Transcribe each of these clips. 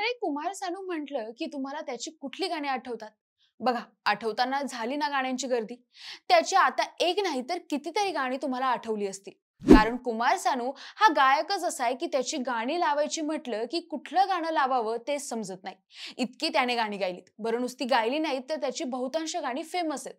मंडळी, कुमार सानू म्हटलं की तुम्हाला त्याची कुठली गाणी आठवतात? बघा, आठवताना झाली ना गाण्यांची गर्दी. त्याची आता एक नाही तर कितीतरी गाणी तुम्हाला आठवली असतील. कारण कुमार सानू हा गायकच असा आहे की त्याची गाणी लावायची म्हटलं की कुठलं गाणं लावावं तेच समजत नाही. इतकी त्याने गाणी गायलीत. बरं, नुसती गायली नाहीत तर त्याची बहुतांश गाणी फेमस आहेत.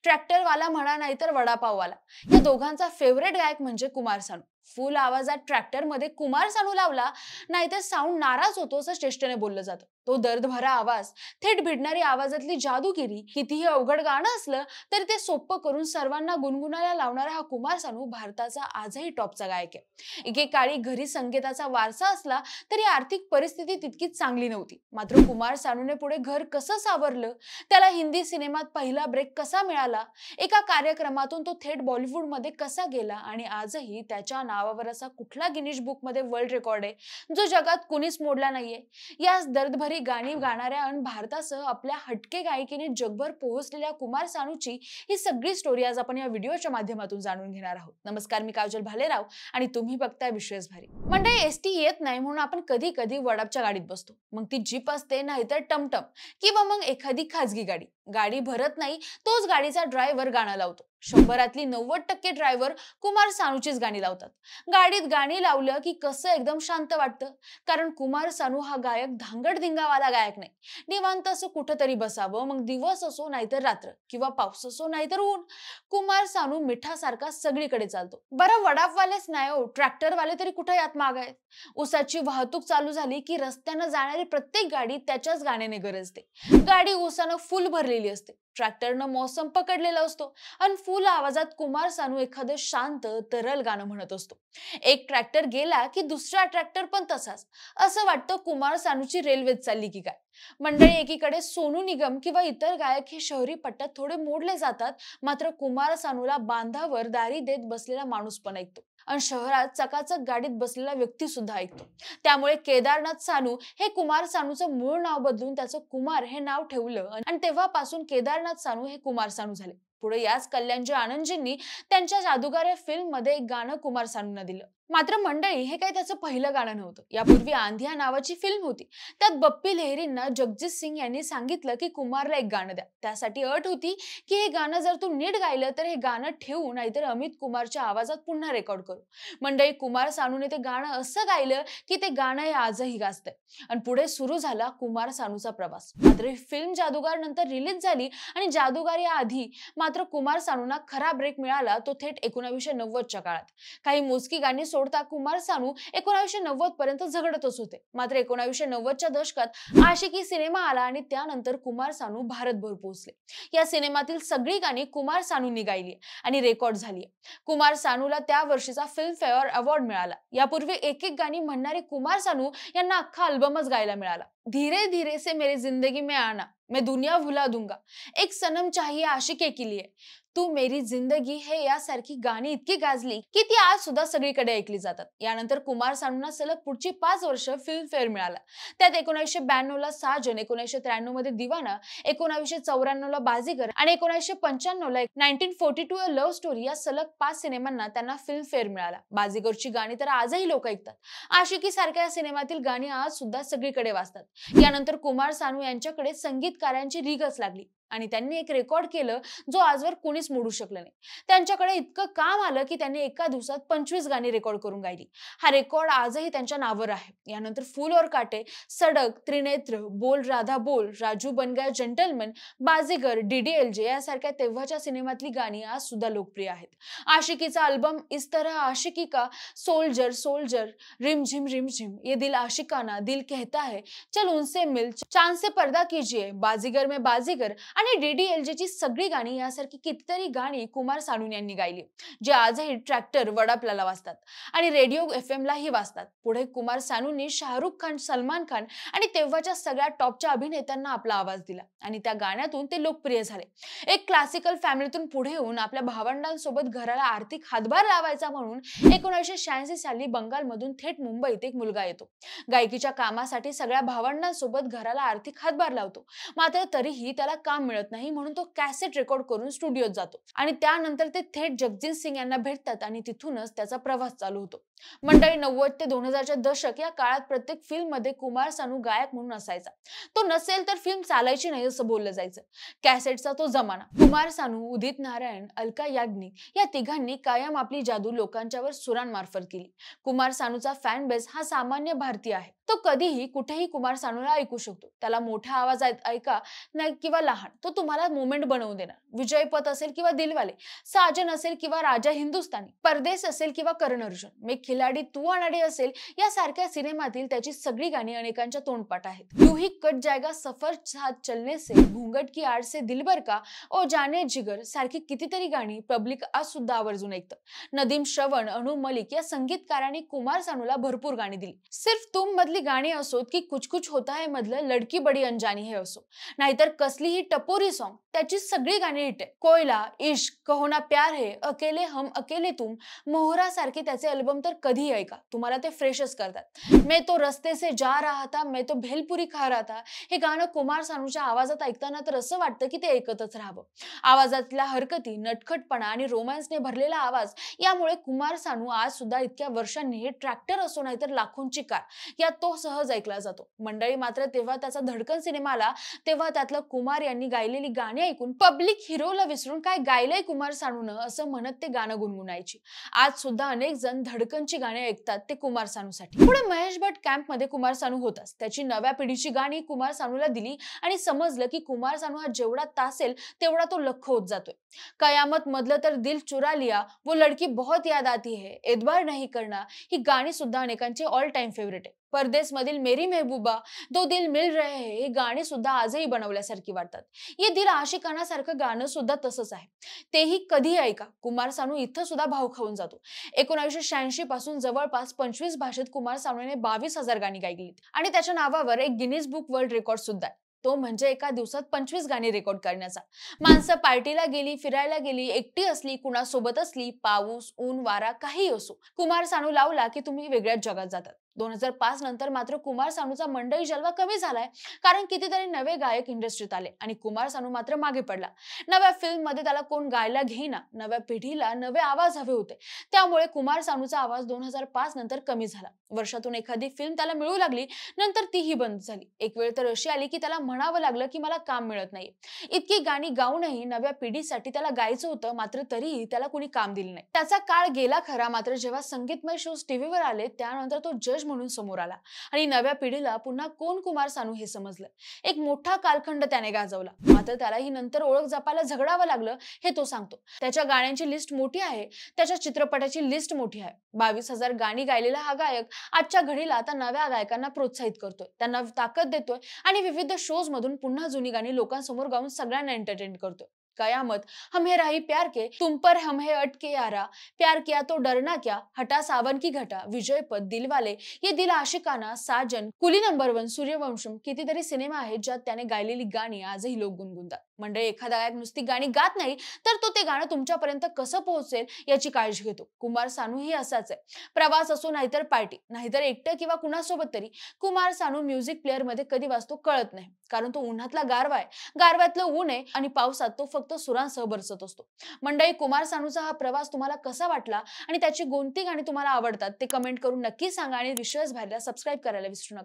ट्रॅक्टरवाला म्हणा नाही तर वडापाववाला, या दोघांचा फेवरेट गायक म्हणजे कुमार सानू. फुल आवाजात ट्रॅक्टरमध्ये कुमार सानू लावला नाहीतर साऊंड नाराज होतो असं चेष्टेने बोललं जातं. तो दर्दभरा आवाज, थेट भिडणारी आवाजातली जादूगिरी, कितीही अवघड गाणं असलं तरी ते सोपं करून सर्वांना गुणगुणायला लावणारा हा कुमार सानू भारताचा आजही टॉपचा गायक आहे. एकेकाळी घरी संगीताचा वारसा असला तरी आर्थिक परिस्थिती तितकीच चांगली नव्हती. मात्र कुमार सानूने पुढे घर कसं सावरलं, त्याला हिंदी सिनेमात पहिला ब्रेक कसा मिळाला, एका कार्यक्रमातून तो थेट बॉलिवूडमध्ये कसा गेला आणि आजही त्याच्या नावावर असा कुठला गिनीज बुकमध्ये वर्ल्ड रेकॉर्ड आहे जो जगात कुणीच मोडला नाहीये. या दर्दभरी गाणी गाणाऱ्या आणि भारतासह आपल्या हटके गायकीने जगभर पोहोचलेल्या कुमार सानूची ही सगळी स्टोरी आज आपण या व्हिडिओच्या माध्यमातून जाणून घेणार आहोत. नमस्कार, मी काजल भालेराव आणि तुम्ही बघताय विश्वास भारी. मंडळी, एसटी येत नाही म्हणून आपण कधी कधी वडापच्या गाडीत बसतो. मग ती जीप असते नाहीतर टमटम किंवा मग एखादी खाजगी गाडी. गाडी भरत नाही तोच गाडीचा ड्रायव्हर गाणं लावतो. 100रातली 90% ड्रायव्हर कुमार सानूचीच गाणी लावतात. गाडीत गाणी लावलं की कसं एकदम शांत वाटतं. कारण कुमार सानू हा गायक धांगडधिंगावाला गायक नाही. निवांत असं कुठंतरी बसावं, मग दिवस असो नाहीतर रात्र किंवा पाऊस असो नाहीतर ऊन, कुमार सानू मिठासारखा सगळीकडे चालतो. बरं, वडापवालेच नाही हो, ट्रॅक्टरवाले तरी कुठे यात माग आहेत. ऊसाची वाहतूक चालू झाली की रस्त्यानं जाणारी प्रत्येक गाडी त्याच्याच गाण्याने गरजते. गाडी ऊसानं फुल भरलेली असते, ट्रॅक्टरनं मौसम पकडलेला असतो आणि फुल आवाजात कुमार सानू एखादं शांत तरल गाणं म्हणत असतो. एक ट्रॅक्टर गेला की दुसरा ट्रॅक्टर पण तसाच. असं वाटतं कुमार सानूची रेल्वेच चालली की काय. मंडळी, एकीकडे सोनू निगम किंवा इतर गायक हे शहरी पट्ट्यात थोडे मोडले जातात, मात्र कुमार सानूला बांधावर दारी देत बसलेला माणूस पण ऐकतो आणि शहरात चकाचक गाडीत बसलेला व्यक्ती सुद्धा ऐकतो. त्यामुळे केदारनाथ सानू हे कुमार सानूचं मूळ नाव बदलून त्याचं कुमार हे नाव ठेवलं आणि तेव्हापासून केदारनाथ सानू हे कुमार सानू झाले. पुढे याच कल्याणजी आनंदजींनी त्यांच्या जादूगार या फिल्म मध्ये एक गाणं कुमार सानूंना दिलं. मात्र मंडळी, हे काही त्याचं पहिलं गाणं नव्हतं. यापूर्वी आंधिया नावाची फिल्म होती. त्यात बप्पी लेहरींना जगजीत सिंग यांनी सांगितलं की कुमारला एक गाणं द्या. त्यासाठी अट होती की हे गाणं जर तू नीट गायलं तर हे गाणं ठेवू, नाहीतर अमित कुमारच्या आवाजात पुन्हा रेकॉर्ड करू. मंडळी, कुमार सानूने ते गाणं असं गायलं की ते गाणं हे आजही गाजतंय आणि पुढे सुरू झाला कुमार सानूचा प्रवास. मात्र ही फिल्म जादूगार नंतर रिलीज झाली आणि जादूगार या आधी मात्र कुमार सानूंना खरा ब्रेक मिळाला तो थेट 1990च्या काळात. काही मोजकी गाणी सोडता कुमार सानू 1990 पर्यंत झगडतच होते. मात्र 1990च्या दशकात आशिकी सिनेमा आला आणि त्यानंतर कुमार सानू भारतभर पोहोचले. या सिनेमातील सगळी गाणी कुमार सानूंनी गायली आणि रेकॉर्ड झाली. कुमार सानूला त्या वर्षीचा फिल्मफेअर अवॉर्ड मिळाला. यापूर्वी एक एक गाणी म्हणणारे कुमार सानू यांना अख्खा अल्बमच गायला मिळाला. धीरे धीरे से मेरी जिंदगी में आना, मैं दुनिया भुला दूंगा, एक सनम चाहिए आशिके के लिए, तू मेरी जिंदगी है यासारखी गाणी इतकी गाजली की ती आज सुद्धा सगळीकडे ऐकली जातात. यानंतर कुमार सानूंना सलग पुढची 5 वर्ष फिल्मफेअर मिळाला. त्यात 1992 ला साजन, 1993 मध्ये दिवाना, 1994 ला बाजीगर आणि 1995 ला 1942 अ लव्ह स्टोरी या सलग 5 सिनेमांना त्यांना फिल्मफेअर मिळाला. बाजीगरची गाणी तर आजही लोक ऐकतात. आशिकी सारख्या सिनेमातील गाणी आज सुद्धा सगळीकडे वाजतात. यानंतर कुमार सानू यांच्याकडे संगीतकारांची रीगच लागली आणि त्यांनी एक रेकॉर्ड केलं जो आजवर कोणीच मोडू शकलं नाही. त्यांच्याकडे इतकं काम आलं की त्यांनी एका दिवसात 25 गाणी रेकॉर्ड करून गायली. हा रेकॉर्ड आजही त्यांच्या नावावर आहे. यानंतर फूल और काटे, सडक, त्रिनेत्र, बोल राधा बोल, राजू बन गया जेंटलमैन, बाजीगर, डीडीएलजे यासारख्या तेव्हाच्या सिनेमातली गाणी आज सुद्धा लोकप्रिय आहेत. आशिकीचा अल्बम इस तरह आशिकी का, सोल्जर सोल्जर, रिमझिम रिमझिम, ये दिल आशिकाना, दिल कहता है, चल उनसे मिल, चांद से पर्दा कीजिए, बाजीगर में बाजीगर आणि डीडीएलजेची सगळी गाणी यासारखी कितीतरी गाणी कुमार सानू यांनी गायली, जे आजही ट्रॅक्टर, वडापला वाजतात आणि रेडिओ FM लाही वाजतात. पुढे कुमार सानूंनी शाहरुख खान, सलमान खान आणि तेव्हाच्या सगळ्या टॉपच्या अभिनेत्यांना आपला आवाज दिला आणि त्या गाण्यातून ते लोकप्रिय झाले. एक क्लासिकल फॅमिलीतून पुढे येऊन आपल्या भावंडांसोबत घराला आर्थिक हातभार लावायचा म्हणून 1986 साली बंगालमधून थेट मुंबईत एक मुलगा येतो. गायकीच्या कामासाठी सगळ्या भावंडांसोबत घराला आर्थिक हातभार लावतो. मात्र तरीही त्याला काम काम मिळत नाही म्हणून तो कॅसेट रेकॉर्ड करून स्टुडिओत जातो आणि त्यानंतर ते थेट जगजीत सिंग यांना भेटतात आणि तिथूनच त्याचा प्रवास चालू होतो. मंडळी 90 ते 2000च्या दशक या काळात प्रत्येक फिल्म मध्ये कुमार सानू गायक म्हणून असायचा. तो नसेल तर फिल्म चालायची नाही असं बोललं जायचं. कॅसेटचा तो जमाना. कुमार सानू, उदित नारायण, अलका याग्निक या तिघांनी कायम आपली जादू लोकांच्यावर सुरांमार्फत केली. कुमार सानूचा फॅन बेस हा सामान्य भारतीय आहे. तो कधीही कुठेही कुमार सानूला ऐकू शकतो. त्याला मोठ्या आवाजात ऐका नाही किंवा लहान, तो तुम्हाला मोमेंट बनवून देणार. विजयपथ असेल किंवा दिलवाले, साजन असेल किंवा राजा हिंदुस्तानी, परदेस असेल किंवा कर्ण अर्जुन, मैं खिलाडी तू अनाडी असेल यासारख्या सिनेमातील त्याची सगळी गाणी अनेकांच्या तोंडपाठ आहेत. यूं ही कट जाएगा सफर साथ चलने से, घूंघट की आड़ से दिलबर का, ओ जाने जिगर सारखी कितीतरी गाणी पब्लिक आज सुद्धा आवर्जून ऐकतं. नदीम श्रवण, अनु मलिक या संगीतकारांनी कुमार सानूला भरपूर गाणी दिली. सिर्फ तुम मधली गाणी असोत की कुछ कुछ होता है मधलं लडकी बडी अनजानी हे असो, नाहीतर कसलीही टपोरी सॉन्ग, त्याची सगळी गाणी हिट आहे. कोयला, इश्क, कहो ना प्यार है, अकेले हम अकेले तुम, मोहरा सारखे त्याचे अल्बम तर कधीही ऐका, तुम्हाला ते फ्रेशच करतात. मैं तो रस्ते से जा रहा था, मैं तो भेलपुरी खा रहा था, हे गाणं कुमार सानूच्या आवाजात ऐकताना तर असं वाटतं की ते ऐकतच राहावं. आवाजातल्या हरकती, नटखटपणा आणि रोमॅन्सने भरलेला आवाज यामुळे कुमार सानू आज सुद्धा इतक्या वर्षांनी हे ट्रॅक्टर असो नाहीतर लाखोंची कार यात तो सहज ऐकला जातो. मंडळी मात्र तेव्हा त्याचा धडकन सिनेमा आला तेव्हा त्यातलं कुमार यांनी गायलेली गाणी ऐकून पब्लिक हिरोला विसरून काय गायलंय कुमार सानूनं असं म्हणत ते गाणं गुणगुणायची. आज सुद्धा अनेक जण धडकनची गाणी ऐकतात ते कुमार सानूसाठी. पुढे महेश भट कॅम्प मध्ये कुमार सानू होताच. त्याची नव्या पिढीची गाणी कुमार सानूला दिली आणि समजलं की कुमार सानू हा जेवढा तासेल तेवढा तो लख होत जातोय. कयामत मधलं तर दिल चुरा लिया, वो लड़की बहुत याद आती है, एतबार नहीं करना ही गाणी सुद्धा अनेकांची ऑल टाइम फेवरेट आहे. परदेस मधील मेरी महबूबा, दो दिल मिल रहे हैं हे गाणी सुद्धा आजही बनवल्यासारखी वाटतात. ये दिल आशिकाना सारखं गाणं सुद्धा तसंच आहे. तेही कधी ऐका. कुमार सानू इथं सुद्धा भाव खाऊन जातो. 1986 पासून जवळपास 25 भाषेत कुमार सानूने 22,000 गाणी गायलीत आणि त्याच्या नावावर एक गिनीज बुक वर्ल्ड रेकॉर्ड सुद्धा आहे. तो म्हणजे एका दिवसात 25 गाणी रेकॉर्ड करण्याचा. माणसं पार्टीला गेली, फिरायला गेली, एकटी असली, कुणासोबत असली, पाऊस, ऊन, वारा काही असो, कुमार सानू लावला की तुम्ही वेगळ्याच जगात जातात. 2005 नंतर मात्र कुमार सानूचा मंडळी जलवा कमी झालाय कारण कितीतरी नवे गायक इंडस्ट्रीत आले आणि कुमार सानू मात्र मागे पडला. नव्या फिल्म मध्ये त्याला कोण गायला घेईना. नव्या पिढीला नवे आवाज हवे होते. त्यामुळे कुमार सानूचा आवाज 2005 नंतर कमी झाला. वर्षातून एखादी फिल्म त्याला मिळू लागली, नंतर तीही बंद झाली. एक वेळ तर अशी आली की त्याला म्हणावं लागलं की मला काम मिळत नाही. इतकी गाणी गाऊनही नव्या पिढीसाठी त्याला गायचं होतं, मात्र तरीही त्याला कुणी काम दिलं नाही. त्याचा काळ गेला खरा, मात्र जेव्हा संगीतमय शोज टीव्हीवर आले त्यानंतर तो जज म्हणून समोर आला आणि नव्या पिढीला पुन्हा कोण कुमार सानू हे समजलं. एक मोठा कालखंड त्याने गाजवला, मात्र त्यालाही नंतर ओळख जपायला झगडावं लागलं हे तो सांगतो. त्याच्या गाण्यांची लिस्ट मोठी आहे, त्याच्या चित्रपटाची लिस्ट मोठी आहे. 22,000 गाणी गायलेला हा गायक आजच्या घडीला आता नव्या गायकांना प्रोत्साहित करतोय, त्यांना ताकद देतोय आणि विविध शोज मधून पुन्हा जुनी गाणी लोकांसमोर गाऊन सगळ्यांना एंटरटेन करतोय. कयामत, हम है राही प्यार के, तुम पर हम है अटके यारा, प्यार किया तो डरना क्या, हटा सावन की घटा, विजयपथ, दिलवाले, ये दिल आशिकाना, साजन, कुली नंबर 1, सूर्यवंशम कितीतरी सिनेमा आहेत ज्यात त्याने गायलेली गाणी आजही लोक गुणगुणतात. म्हणजे एखादा गायक नुसती गाणी गात नाही तर तो ते गाणं तुमच्यापर्यंत कसं पोहोचेल याची काळजी घेतो. कुमार सानू ही असाच आहे. प्रवास असो नाहीतर पार्टी, नाहीतर एकटं किंवा कुणासोबत तरी, कुमार सानू म्युझिक प्लेअर मध्ये कधी वाजतो कळत नाही, कारण तो उन्हातला गारवा आहे, गारव्यातलं ऊन आहे आणि पावसात तो फक्त सुरांसह बरसत असतो. मंडळी, कुमार सानूचा हा प्रवास तुम्हाला कसा वाटला आणि त्याची कोणती गाणी तुम्हाला आवडतात ते कमेंट करून नक्की सांगा आणि विश्वास भायला सबस्क्राईब करायला विसरू नका.